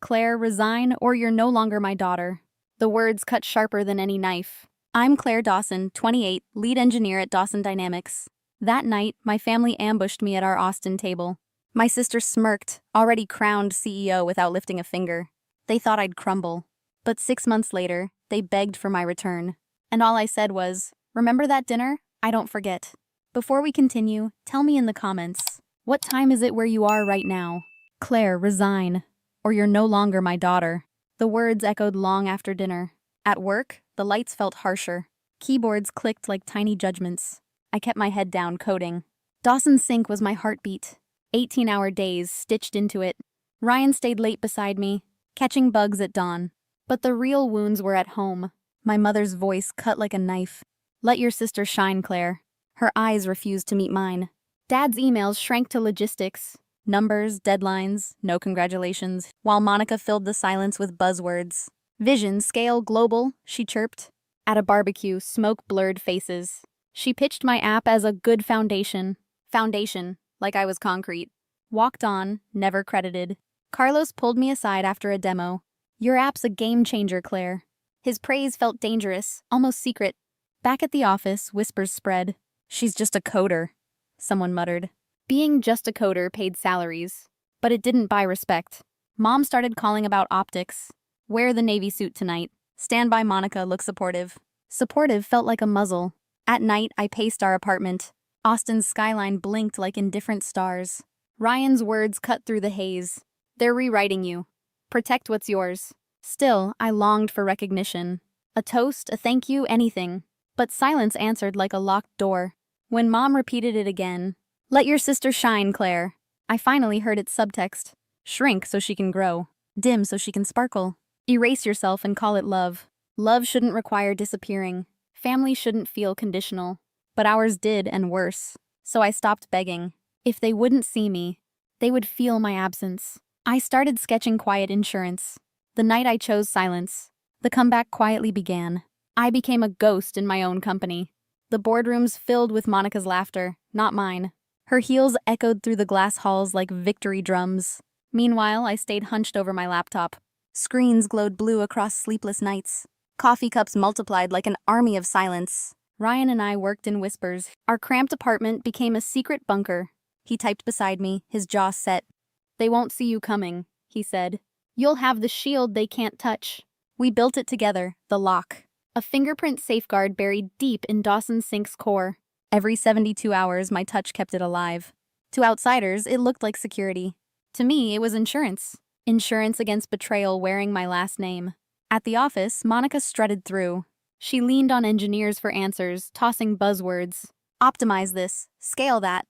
Claire, resign, or you're no longer my daughter. The words cut sharper than any knife. I'm Claire Dawson, 28, lead engineer at Dawson Dynamics. That night, my family ambushed me at our Austin table. My sister smirked, already crowned CEO without lifting a finger. They thought I'd crumble. But 6 months later, they begged for my return. And all I said was, "Remember that dinner? I don't forget." Before we continue, tell me in the comments, what time is it where you are right now? Claire, resign, or you're no longer my daughter. The words echoed long after dinner. At work, the lights felt harsher. Keyboards clicked like tiny judgments. I kept my head down, coding. Dawson Sync was my heartbeat. 18-hour days stitched into it. Ryan stayed late beside me, catching bugs at dawn. But the real wounds were at home. My mother's voice cut like a knife. "Let your sister shine, Claire." Her eyes refused to meet mine. Dad's emails shrank to logistics. Numbers, deadlines, no congratulations, while Monica filled the silence with buzzwords. "Vision, scale, global," she chirped. At a barbecue, smoke blurred faces. She pitched my app as a good foundation. Foundation, like I was concrete. Walked on, never credited. Carlos pulled me aside after a demo. "Your app's a game changer, Claire." His praise felt dangerous, almost secret. Back at the office, whispers spread. "She's just a coder," someone muttered. Being just a coder paid salaries, but it didn't buy respect. Mom started calling about optics. "Wear the navy suit tonight. Stand by Monica, look supportive." Supportive felt like a muzzle. At night, I paced our apartment. Austin's skyline blinked like indifferent stars. Ryan's words cut through the haze. "They're rewriting you. Protect what's yours." Still, I longed for recognition. A toast, a thank you, anything. But silence answered like a locked door. When Mom repeated it again, "Let your sister shine, Claire," I finally heard its subtext. Shrink so she can grow. Dim so she can sparkle. Erase yourself and call it love. Love shouldn't require disappearing. Family shouldn't feel conditional. But ours did, and worse. So I stopped begging. If they wouldn't see me, they would feel my absence. I started sketching quiet insurance. The night I chose silence, the comeback quietly began. I became a ghost in my own company. The boardrooms filled with Monica's laughter, not mine. Her heels echoed through the glass halls like victory drums. Meanwhile, I stayed hunched over my laptop. Screens glowed blue across sleepless nights. Coffee cups multiplied like an army of silence. Ryan and I worked in whispers. Our cramped apartment became a secret bunker. He typed beside me, his jaw set. "They won't see you coming," he said. "You'll have the shield they can't touch." We built it together, the lock. A fingerprint safeguard buried deep in Dawson Sync's core. Every 72 hours, my touch kept it alive. To outsiders, it looked like security. To me, it was insurance. Insurance against betrayal wearing my last name. At the office, Monica strutted through. She leaned on engineers for answers, tossing buzzwords. "Optimize this. Scale that."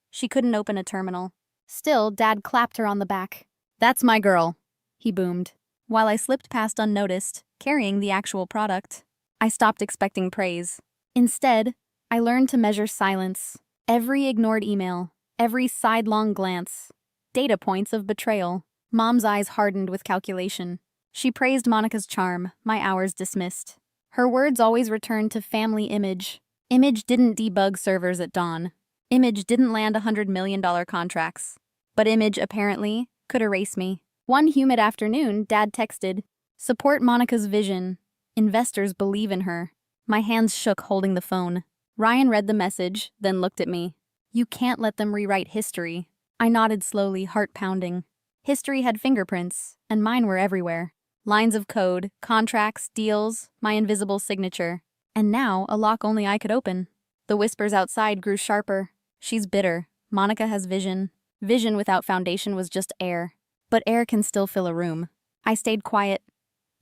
She couldn't open a terminal. Still, Dad clapped her on the back. "That's my girl," he boomed, while I slipped past unnoticed, carrying the actual product. I stopped expecting praise. Instead, I learned to measure silence. Every ignored email, every sidelong glance. Data points of betrayal. Mom's eyes hardened with calculation. She praised Monica's charm, my hours dismissed. Her words always returned to family image. Image didn't debug servers at dawn. Image didn't land $100 million contracts. But Image, apparently, could erase me. One humid afternoon, Dad texted, "Support Monica's vision. Investors believe in her." My hands shook holding the phone. Ryan read the message, then looked at me. "You can't let them rewrite history." I nodded slowly, heart pounding. History had fingerprints, and mine were everywhere. Lines of code, contracts, deals, my invisible signature. And now, a lock only I could open. The whispers outside grew sharper. "She's bitter. Monica has vision." Vision without foundation was just air. But air can still fill a room. I stayed quiet,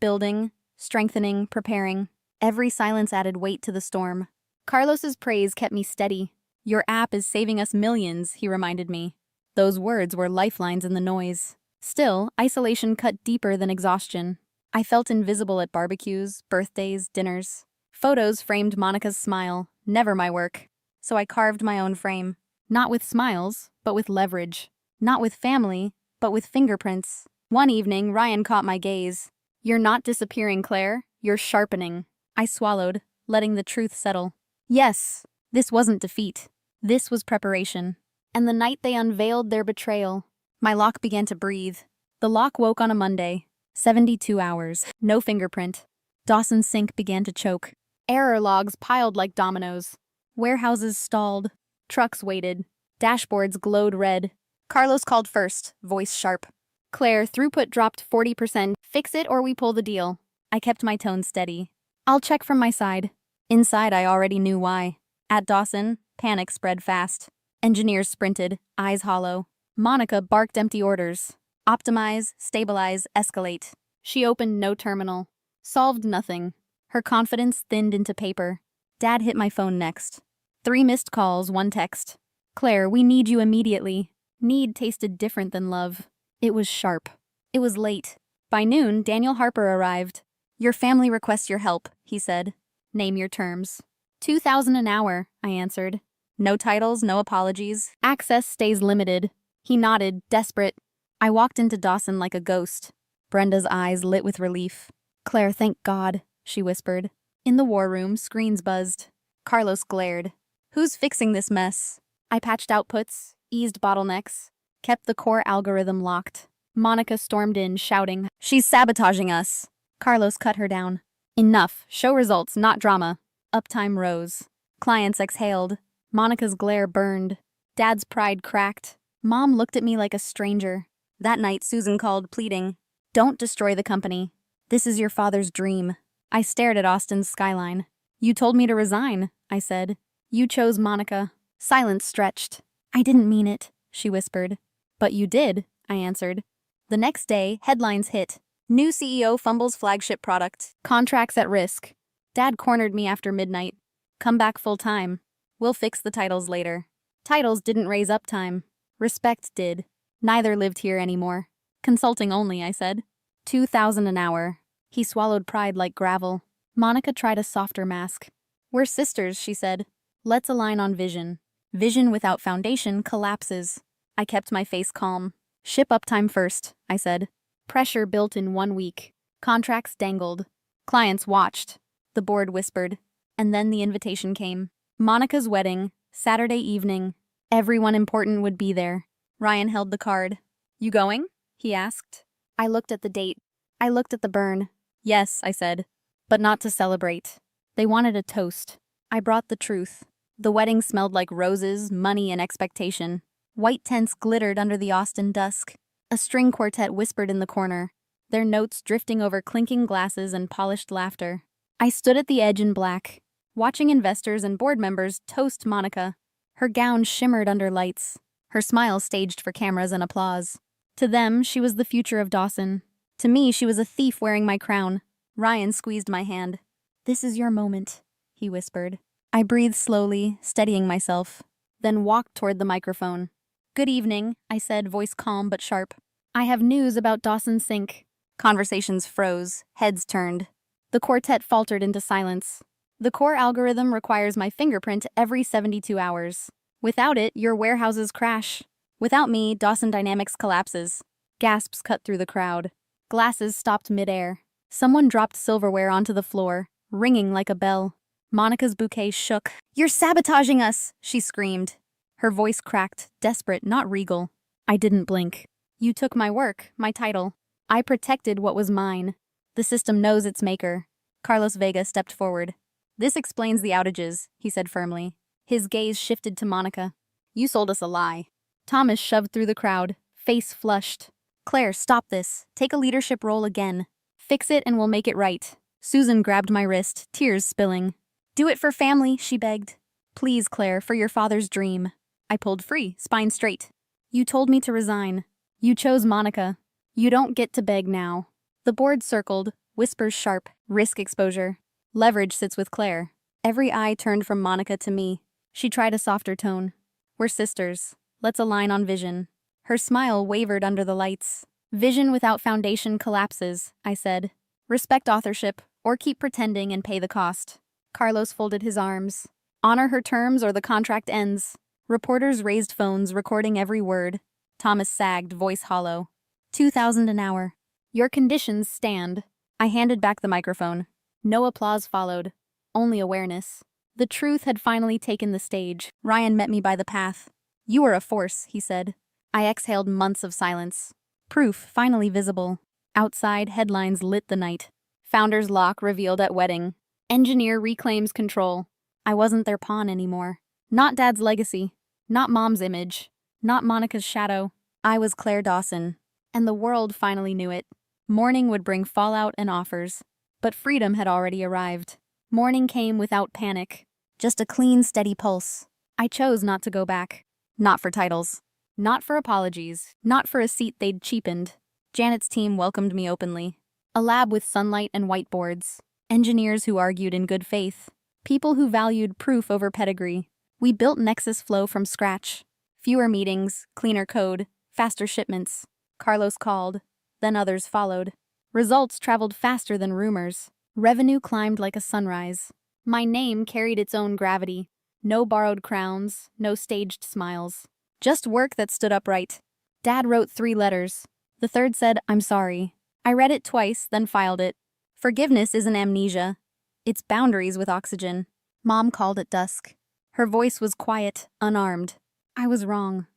building, strengthening, preparing. Every silence added weight to the storm. Carlos's praise kept me steady. "Your app is saving us millions," he reminded me. Those words were lifelines in the noise. Still, isolation cut deeper than exhaustion. I felt invisible at barbecues, birthdays, dinners. Photos framed Monica's smile, never my work. So I carved my own frame. Not with smiles, but with leverage. Not with family, but with fingerprints. One evening, Ryan caught my gaze. "You're not disappearing, Claire. You're sharpening." I swallowed, letting the truth settle. Yes, this wasn't defeat. This was preparation. And the night they unveiled their betrayal, my lock began to breathe. The lock woke on a Monday. 72 hours. No fingerprint. Dawson Sync began to choke. Error logs piled like dominoes. Warehouses stalled. Trucks waited. Dashboards glowed red. Carlos called first, voice sharp. Claire, throughput dropped 40%. Fix it or we pull the deal. I kept my tone steady. I'll check from my side. Inside, I already knew why. At Dawson, panic spread fast. Engineers sprinted, eyes hollow. Monica barked empty orders. Optimize, stabilize, escalate. She opened no terminal. Solved nothing. Her confidence thinned into paper. Dad hit my phone next. 3 missed calls, 1 text. Claire, we need you immediately. Need tasted different than love. It was sharp. It was late. By noon, Daniel Harper arrived. Your family requests your help, he said. Name your terms. 2,000 an hour, I answered. No titles, no apologies. Access stays limited. He nodded, desperate. I walked into Dawson like a ghost. Brenda's eyes lit with relief. Claire, thank God, she whispered. In the war room, screens buzzed. Carlos glared. Who's fixing this mess? I patched outputs, eased bottlenecks, kept the core algorithm locked. Monica stormed in, shouting, She's sabotaging us. Carlos cut her down. Enough. Show results, not drama. Uptime rose. Clients exhaled. Monica's glare burned. Dad's pride cracked. Mom looked at me like a stranger. That night, Susan called, pleading, Don't destroy the company. This is your father's dream. I stared at Austin's skyline. You told me to resign, I said. You chose Monica. Silence stretched. I didn't mean it, she whispered. But you did, I answered. The next day, headlines hit. New CEO fumbles flagship product. Contracts at risk. Dad cornered me after midnight. Come back full time. We'll fix the titles later. Titles didn't raise uptime. Respect did. Neither lived here anymore. Consulting only, I said. 2,000 an hour. He swallowed pride like gravel. Monica tried a softer mask. We're sisters, she said. Let's align on vision. Vision without foundation collapses. I kept my face calm. Ship uptime first, I said. Pressure built in 1 week. Contracts dangled. Clients watched. The board whispered. And then the invitation came. Monica's wedding, Saturday evening. Everyone important would be there. Ryan held the card. You going? He asked. I looked at the date. I looked at the burn. Yes, I said. But not to celebrate. They wanted a toast. I brought the truth. The wedding smelled like roses, money, and expectation. White tents glittered under the Austin dusk. A string quartet whispered in the corner, their notes drifting over clinking glasses and polished laughter. I stood at the edge in black, watching investors and board members toast Monica. Her gown shimmered under lights, her smile staged for cameras and applause. To them, she was the future of Dawson. To me, she was a thief wearing my crown. Ryan squeezed my hand. This is your moment, he whispered. I breathed slowly, steadying myself, then walked toward the microphone. Good evening, I said, voice calm but sharp. I have news about Dawson Sync. Conversations froze, heads turned. The quartet faltered into silence. The core algorithm requires my fingerprint every 72 hours. Without it, your warehouses crash. Without me, Dawson Dynamics collapses. Gasps cut through the crowd. Glasses stopped midair. Someone dropped silverware onto the floor, ringing like a bell. Monica's bouquet shook. You're sabotaging us, she screamed. Her voice cracked, desperate, not regal. I didn't blink. You took my work, my title. I protected what was mine. The system knows its maker. Carlos Vega stepped forward. This explains the outages, he said firmly. His gaze shifted to Monica. You sold us a lie. Thomas shoved through the crowd, face flushed. Claire, stop this. Take a leadership role again. Fix it and we'll make it right. Susan grabbed my wrist, tears spilling. Do it for family, she begged. Please, Claire, for your father's dream. I pulled free, spine straight. You told me to resign. You chose Monica. You don't get to beg now. The board circled, whispers sharp, risk exposure. Leverage sits with Claire. Every eye turned from Monica to me. She tried a softer tone. We're sisters. Let's align on vision. Her smile wavered under the lights. Vision without foundation collapses, I said. Respect authorship, or keep pretending and pay the cost. Carlos folded his arms. Honor her terms or the contract ends. Reporters raised phones, recording every word. Thomas sagged, voice hollow. 2,000 an hour. Your conditions stand. I handed back the microphone. No applause followed. Only awareness. The truth had finally taken the stage. Ryan met me by the path. You are a force, he said. I exhaled months of silence. Proof finally visible. Outside, headlines lit the night. Founder's lock revealed at wedding. Engineer reclaims control. I wasn't their pawn anymore. Not Dad's legacy. Not Mom's image. Not Monica's shadow. I was Claire Dawson. And the world finally knew it. Morning would bring fallout and offers. But freedom had already arrived. Morning came without panic. Just a clean, steady pulse. I chose not to go back. Not for titles. Not for apologies. Not for a seat they'd cheapened. Janet's team welcomed me openly. A lab with sunlight and whiteboards. Engineers who argued in good faith. People who valued proof over pedigree. We built Nexus Flow from scratch. Fewer meetings, cleaner code, faster shipments. Carlos called. Then others followed. Results traveled faster than rumors. Revenue climbed like a sunrise. My name carried its own gravity. No borrowed crowns, no staged smiles. Just work that stood upright. Dad wrote 3 letters. The third said, "I'm sorry." I read it twice, then filed it. Forgiveness isn't amnesia. It's boundaries with oxygen. Mom called at dusk. Her voice was quiet, unarmed. "I was wrong,"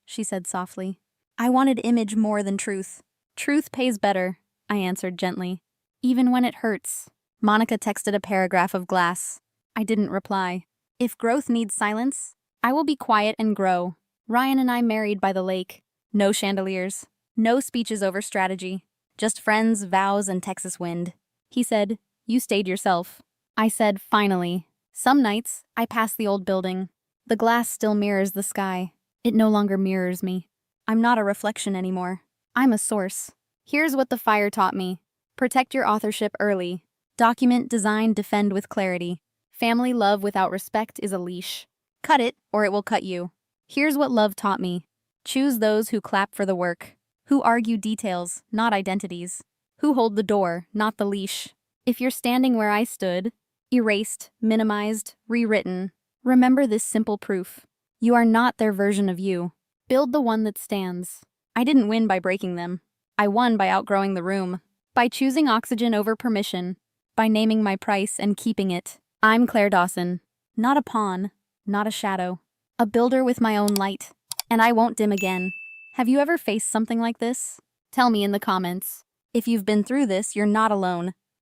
she said softly. "I wanted image more than truth." "Truth pays better," I answered gently. "Even when it hurts." Monica texted a paragraph of glass. I didn't reply. If growth needs silence, I will be quiet and grow. Ryan and I married by the lake. No chandeliers. No speeches over strategy. Just friends, vows, and Texas wind. He said, "You stayed yourself." I said, "Finally." Some nights, I pass the old building. The glass still mirrors the sky. It no longer mirrors me. I'm not a reflection anymore. I'm a source. Here's what the fire taught me. Protect your authorship early. Document, design, defend with clarity. Family love without respect is a leash. Cut it, or it will cut you. Here's what love taught me. Choose those who clap for the work. Who argue details, not identities. Who hold the door, not the leash. If you're standing where I stood, erased, minimized, rewritten, remember this simple proof. You are not their version of you. Build the one that stands. I didn't win by breaking them. I won by outgrowing the room. By choosing oxygen over permission. By naming my price and keeping it. I'm Claire Dawson. Not a pawn. Not a shadow. A builder with my own light. And I won't dim again. Have you ever faced something like this? Tell me in the comments. If you've been through this, you're not alone.